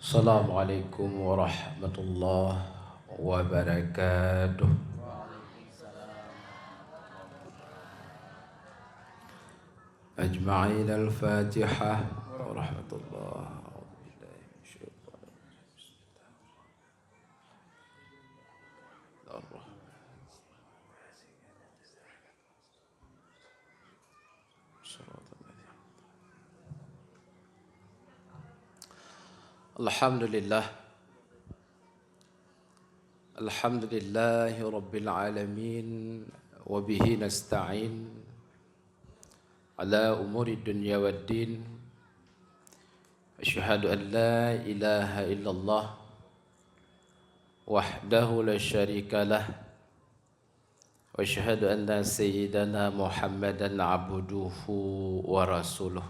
Assalamualaikum warahmatullahi wabarakatuh. Ajma'in al-Fatihah warahmatullahi. Alhamdulillah. Alhamdulillahi rabbil alamin wa bihi nasta'in ala umuri dunya waddin. Asyhadu an la ilaha illallah wahdahu la syarika lah wa asyhadu anna sayyidana Muhammadan abduhu wa rasuluh.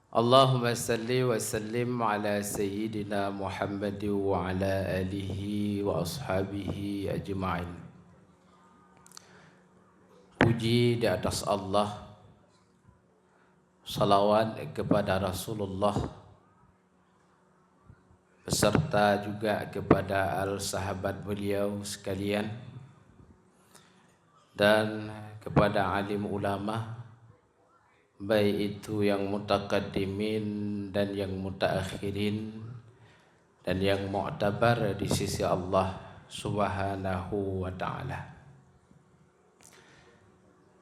Allahumma salli wa sallim ala sayyidina Muhammad wa ala alihi wa ashabihi ajma'in. Puji di atas Allah, salawat kepada Rasulullah, beserta juga kepada al-sahabat beliau sekalian, dan kepada alim ulama, baik itu yang mutaqaddimin dan yang mutaakhirin dan yang mu'tabar di sisi Allah Subhanahu wa ta'ala.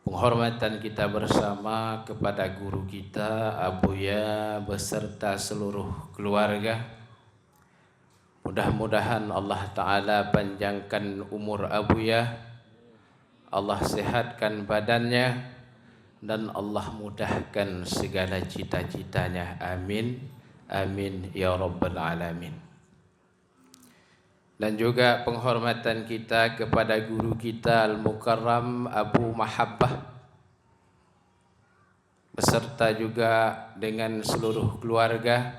Penghormatan kita bersama kepada guru kita Abuya beserta seluruh keluarga. Mudah-mudahan Allah ta'ala panjangkan umur Abuya, Allah sehatkan badannya, dan Allah mudahkan segala cita-citanya. Amin. Amin ya rabbal alamin. Dan juga penghormatan kita kepada guru kita Al-Mukarram Abu Mahabbah beserta juga dengan seluruh keluarga.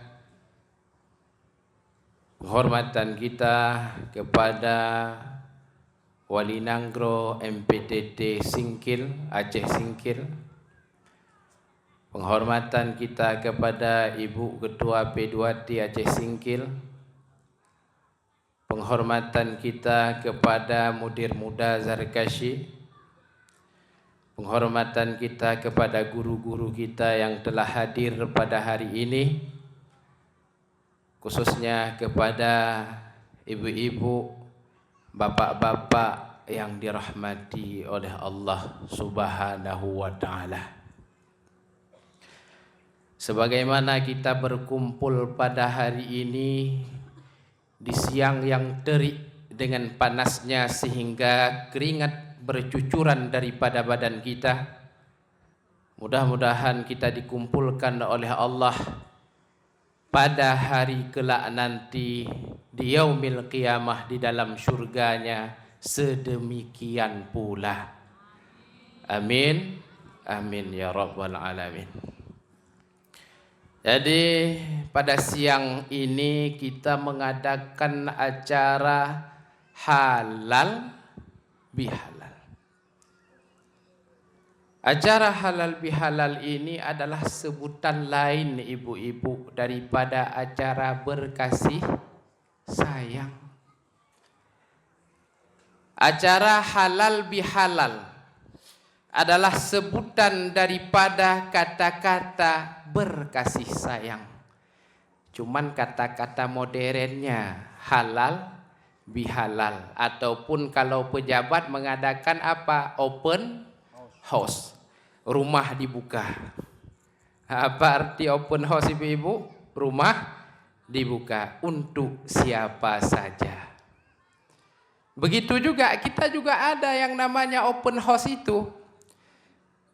Penghormatan kita kepada Wali Nanggro MPTT Singkil, Aceh Singkil. Penghormatan kita kepada Ibu Ketua P2T Aceh Singkil. Penghormatan kita kepada Mudir Muda Zarkashi. Penghormatan kita kepada guru-guru kita yang telah hadir pada hari ini, khususnya kepada ibu-ibu, bapak-bapak yang dirahmati oleh Allah Subhanahu wa ta'ala. Sebagaimana kita berkumpul pada hari ini di siang yang terik dengan panasnya sehingga keringat bercucuran daripada badan kita, mudah-mudahan kita dikumpulkan oleh Allah pada hari kelak nanti di yaumil qiyamah di dalam syurganya sedemikian pula. Amin. Amin ya rabbal alamin. Jadi pada siang ini kita mengadakan acara halal bihalal. Acara halal bihalal ini adalah sebutan lain ibu-ibu daripada acara berkasih sayang. Acara halal bihalal adalah sebutan daripada kata-kata berkasih sayang. Cuman kata-kata modernnya halal bihalal, ataupun kalau pejabat mengadakan apa? Open house. Rumah dibuka. Apa arti open house ibu-ibu? Rumah dibuka untuk siapa saja. Begitu juga kita juga ada yang namanya open house itu.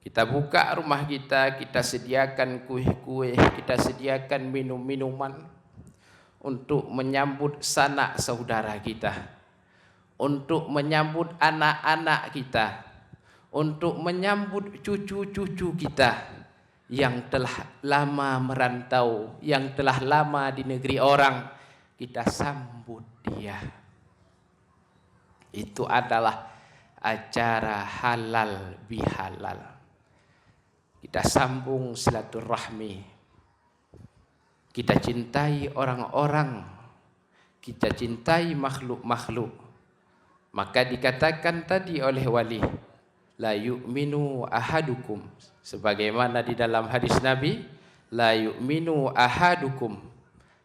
Kita buka rumah kita, kita sediakan kuih-kuih, kita sediakan minum-minuman untuk menyambut sanak saudara kita, untuk menyambut anak-anak kita, untuk menyambut cucu-cucu kita yang telah lama merantau, yang telah lama di negeri orang. Kita sambut dia. Itu adalah acara halal bihalal. Kita sambung silaturahmi. kita cintai orang-orang, kita cintai makhluk-makhluk. Maka dikatakan tadi oleh wali, la yu'minu ahadukum, sebagaimana di dalam hadis Nabi, la yu'minu ahadukum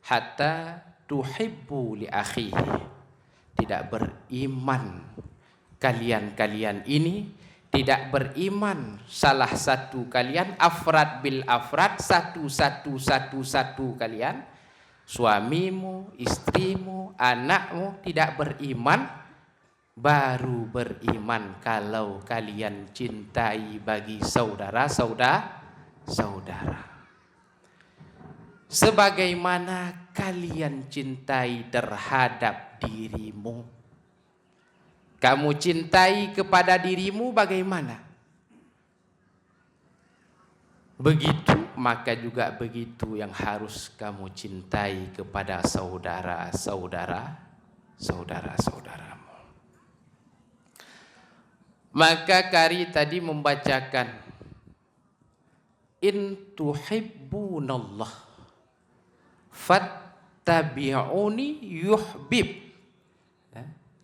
hatta tuhibbu li akhihi. Tidak beriman kalian ini, tidak beriman salah satu kalian, afrad bil afrad, satu kalian, suamimu, istrimu, anakmu tidak beriman, baru beriman kalau kalian cintai bagi saudara. Sebagaimana kalian cintai terhadap dirimu. Kamu cintai kepada dirimu bagaimana? Begitu, maka juga begitu yang harus kamu cintai kepada saudaramu. Maka Qari tadi membacakan, in tuhibbunallah fattabi'uni yuhbib.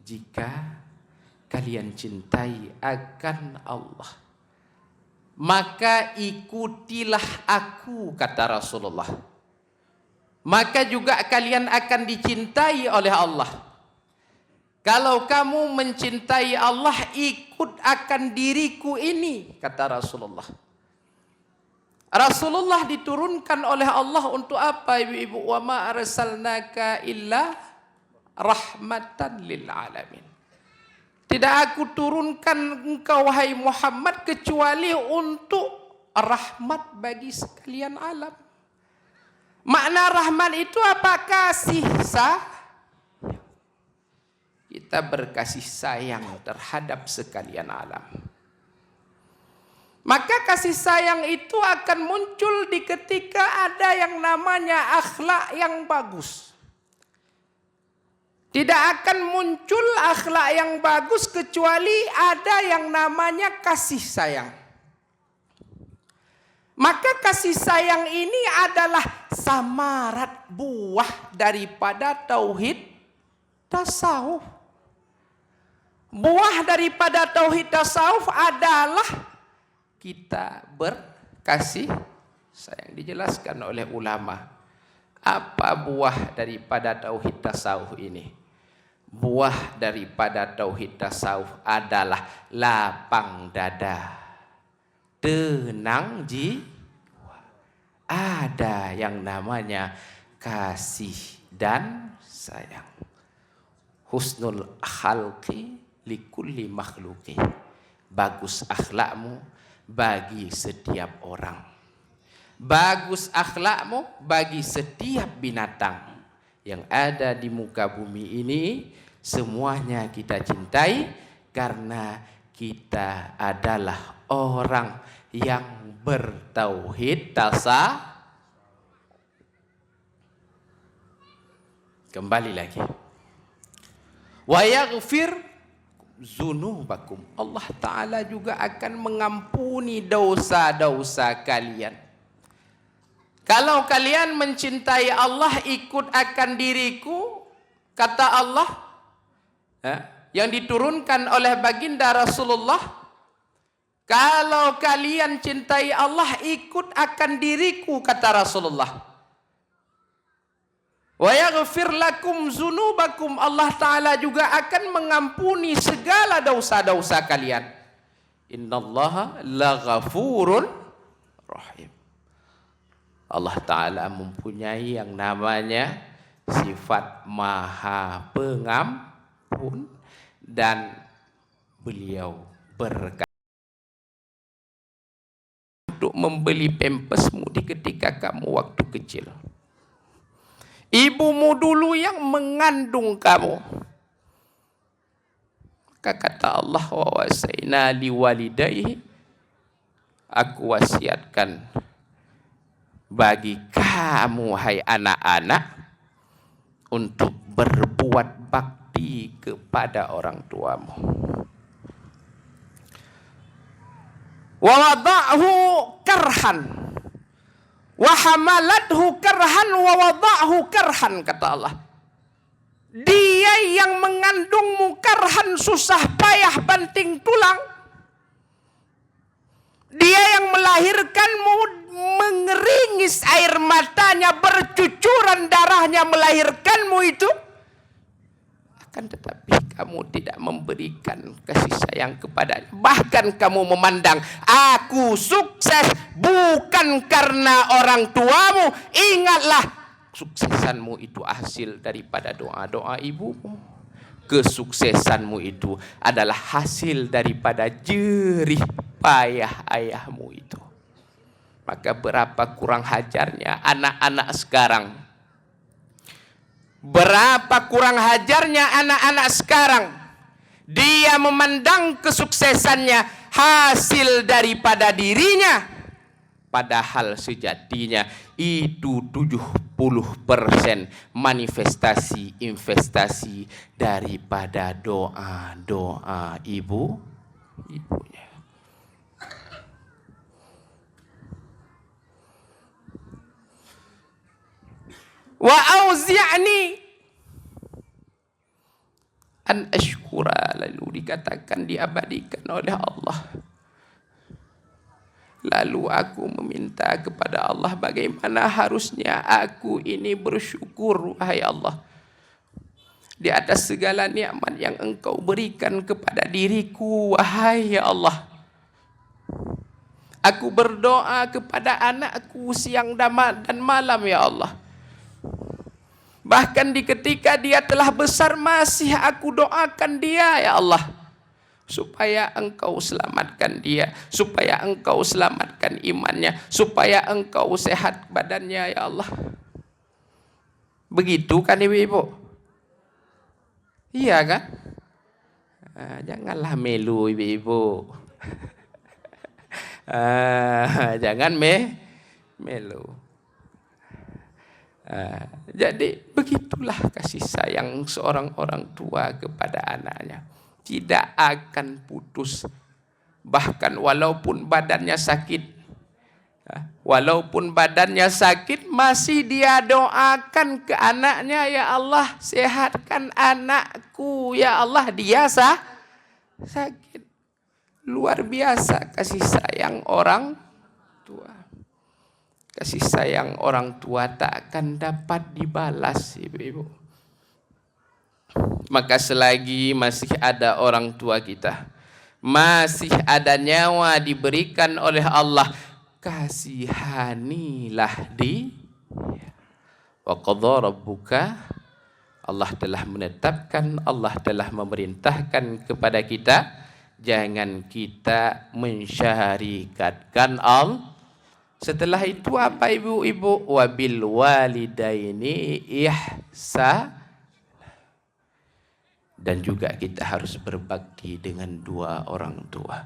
Jika kalian cintai akan Allah, maka ikutilah aku, kata Rasulullah. Maka juga kalian akan dicintai oleh Allah. Kalau kamu mencintai Allah, ikut akan diriku ini, kata Rasulullah. Rasulullah diturunkan oleh Allah untuk apa, ibu-ibu? Wa ma arsalnaka illa rahmatan lil alamin. Tidak aku turunkan engkau wahai Muhammad kecuali untuk rahmat bagi sekalian alam. Makna rahmat itu apa? Kasih sayang. Kita berkasih sayang terhadap sekalian alam. Maka kasih sayang itu akan muncul di ketika ada yang namanya akhlak yang bagus. Tidak akan muncul akhlak yang bagus kecuali ada yang namanya kasih sayang. Maka kasih sayang ini adalah samarat buah daripada tauhid tasawuf. Buah daripada tauhid tasawuf adalah kita berkasih sayang. Dijelaskan oleh ulama. Apa buah daripada tauhid tasawuf ini? Buah daripada tauhid tasawuf adalah lapang dada, tenang jiwa. Ada yang namanya kasih dan sayang. Husnul khalqi likulli makhluqi. Bagus akhlakmu bagi setiap orang. Bagus akhlakmu bagi setiap binatang yang ada di muka bumi ini. Semuanya kita cintai karena kita adalah orang yang bertauhid tasawuf. Kembali lagi. Wa yaghfir dzunubakum. Allah Ta'ala juga akan mengampuni dosa-dosa kalian. Kalau kalian mencintai Allah, ikut akan diriku, kata Allah, yang diturunkan oleh baginda Rasulullah. Kalau kalian cintai Allah, ikut akan diriku, kata Rasulullah. Wa yaghfir lakum dzunubakum. Allah Ta'ala juga akan mengampuni segala dosa-dosa kalian. Innallaha laghafurun rahim. Allah Ta'ala mempunyai yang namanya sifat maha pengampun, dan beliau berkata untuk membeli pampasmu di ketika kamu waktu kecil. Ibumu dulu yang mengandung kamu. Maka kata Allah, wa wasaina liwalidayhi, aku wasiatkan bagi kamu hai anak-anak untuk berbuat bakti kepada orang tuamu. Wa wada'hu karhan, Wa hamalathu karhan wa wada'hu karhan, kata Allah. Dia yang mengandungmu karhan, susah payah banting tulang. Dia yang melahirkanmu, mengeringis air matanya, bercucuran darahnya melahirkanmu itu. Akan tetapi kamu tidak memberikan kasih sayang kepadanya. Bahkan kamu memandang, aku sukses bukan karena orang tuamu. Ingatlah, suksesanmu itu hasil daripada doa-doa ibumu. Kesuksesanmu itu adalah hasil daripada jerih payah ayahmu itu. Maka berapa kurang hajarnya anak-anak sekarang. Berapa kurang hajarnya anak-anak sekarang. Dia memandang kesuksesannya hasil daripada dirinya. Padahal sejatinya itu 70% manifestasi investasi daripada doa-doa ibunya. Wa auzi'ni an ashkura, lalu dikatakan, diabadikan oleh Allah. Lalu aku meminta kepada Allah bagaimana harusnya aku ini bersyukur, wahai Allah, di atas segala nikmat yang Engkau berikan kepada diriku, wahai ya Allah. Aku berdoa kepada anakku siang dan malam, ya Allah. Bahkan di ketika dia telah besar masih aku doakan dia, ya Allah, supaya Engkau selamatkan dia, supaya Engkau selamatkan imannya, supaya Engkau sehat badannya, ya Allah. Begitu kan ibu-ibu? Iya kan? Janganlah melu ibu-ibu. Jangan melu. Jadi begitulah kasih sayang seorang orang tua kepada anaknya. Tidak akan putus. Bahkan walaupun badannya sakit, masih dia doakan ke anaknya, ya Allah sehatkan anakku, ya Allah dia sakit. Luar biasa kasih sayang orang tua. Kasih sayang orang tua tak akan dapat dibalas, ibu-ibu. Maka selagi masih ada orang tua kita, masih ada nyawa diberikan oleh Allah, kasihanilah dia. Wa qadha rabbuka, Allah telah menetapkan, Allah telah memerintahkan kepada kita, jangan kita mensyarikatkan Allah. Setelah itu apa ibu-ibu? Wabil walidaini ihsan. Dan juga kita harus berbakti dengan dua orang tua.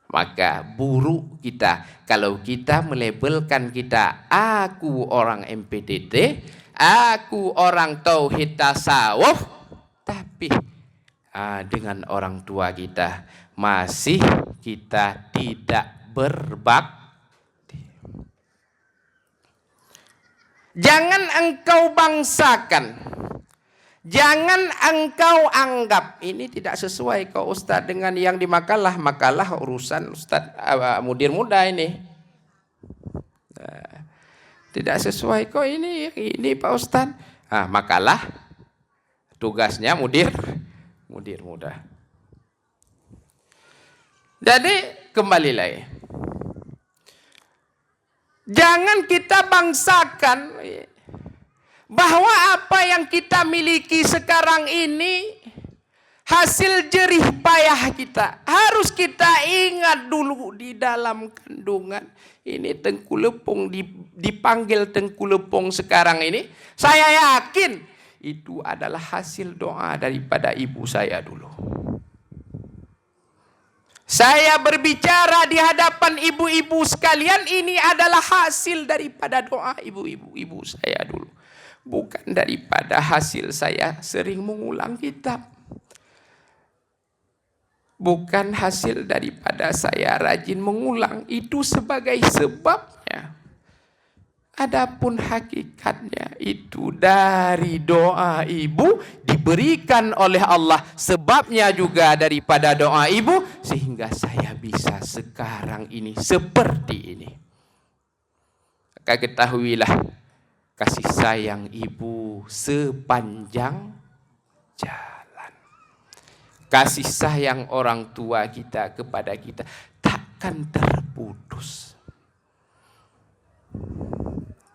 Maka buruk kita kalau kita melabelkan kita, aku orang MPTT, aku orang tauhid tasawuf, tapi dengan orang tua kita masih kita tidak berbakti. Jangan engkau bangsakan, jangan engkau anggap ini tidak sesuai kau Ustaz dengan yang di makalah urusan Ustaz mudir muda ini. Tidak sesuai kau ini Pak Ustaz. Makalah tugasnya mudir muda. Jadi kembali lagi. Jangan kita bangsakan bahwa apa yang kita miliki sekarang ini hasil jerih payah kita. Harus kita ingat dulu di dalam kandungan. Ini Tengku Lepong dipanggil Tengku Lepong sekarang ini. Saya yakin itu adalah hasil doa daripada ibu saya dulu. Saya berbicara di hadapan ibu-ibu sekalian, ini adalah hasil daripada doa ibu saya dulu. Bukan daripada hasil saya sering mengulang kitab. Bukan hasil daripada saya rajin mengulang. Itu sebagai sebabnya. Adapun hakikatnya itu dari doa ibu diberikan oleh Allah. Sebabnya juga daripada doa ibu sehingga saya bisa sekarang ini seperti ini. Maka ketahuilah kasih sayang ibu sepanjang jalan. Kasih sayang orang tua kita kepada kita takkan terputus.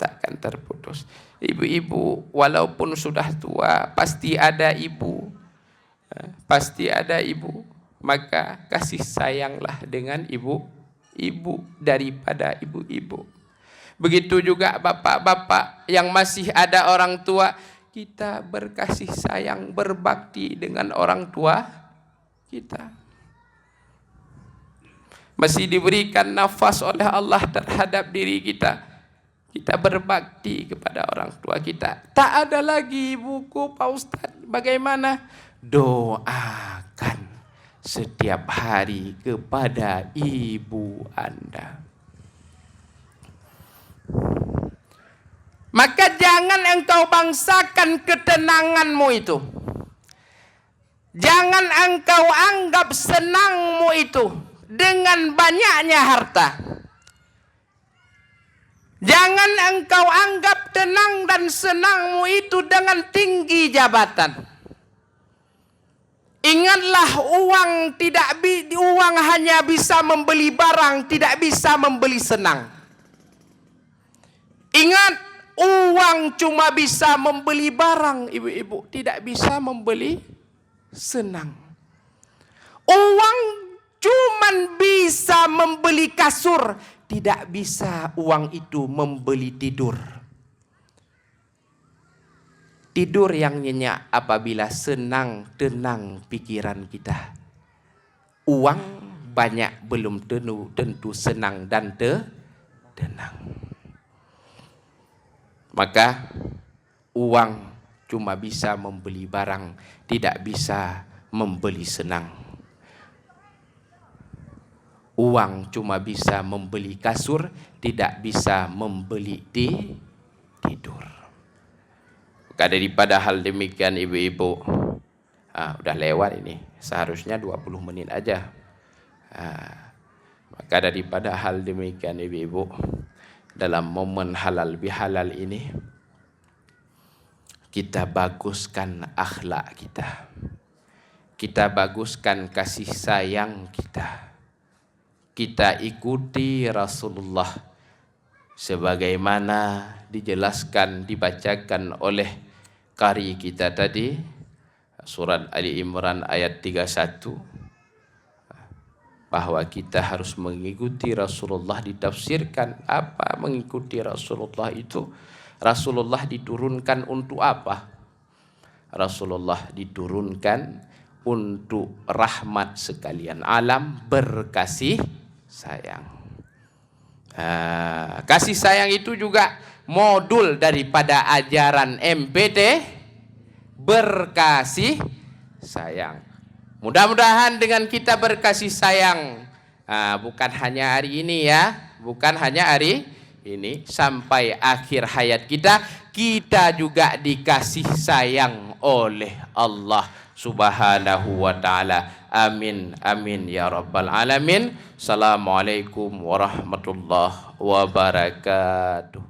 Takkan terputus. Ibu-ibu walaupun sudah tua pasti ada ibu. Pasti ada ibu. Maka kasih sayanglah dengan ibu daripada ibu-ibu. Begitu juga bapak-bapak yang masih ada orang tua, kita berkasih sayang, berbakti dengan orang tua kita. Masih diberikan nafas oleh Allah terhadap diri kita. Kita berbakti kepada orang tua kita. Tak ada lagi buku Pak Ustadz. Bagaimana? Doakan setiap hari kepada ibu Anda. Maka jangan engkau bangsakan ketenanganmu itu. Jangan engkau anggap senangmu itu dengan banyaknya harta. Jangan engkau anggap tenang dan senangmu itu dengan tinggi jabatan. Ingatlah uang hanya bisa membeli barang, tidak bisa membeli senang. Ingat, uang cuma bisa membeli barang, ibu-ibu, tidak bisa membeli senang. Uang cuma bisa membeli kasur, tidak bisa uang itu membeli tidur. Tidur yang nyenyak apabila senang, tenang pikiran kita. Uang banyak belum tentu senang dan tenang. Maka uang cuma bisa membeli barang, tidak bisa membeli senang. Uang cuma bisa membeli kasur, tidak bisa membeli tidur. Maka daripada hal demikian ibu-ibu, udah lewat ini, seharusnya 20 menit aja. Maka daripada hal demikian ibu-ibu, dalam momen halal bihalal ini, kita baguskan akhlak kita. Kita baguskan kasih sayang kita. Kita ikuti Rasulullah sebagaimana dijelaskan, dibacakan oleh qari kita tadi, surat Ali Imran ayat 31, bahwa kita harus mengikuti Rasulullah. Ditafsirkan apa mengikuti Rasulullah itu? Rasulullah diturunkan untuk apa? Rasulullah diturunkan untuk rahmat sekalian alam, berkasih sayang. Kasih sayang itu juga modul daripada ajaran MPT, berkasih sayang. Mudah-mudahan dengan kita berkasih sayang, bukan hanya hari ini ya, bukan hanya hari ini, sampai akhir hayat kita, kita juga dikasih sayang oleh Allah Subhanahu wa ta'ala. Amin, amin ya rabbal alamin. Assalamualaikum warahmatullahi wabarakatuh.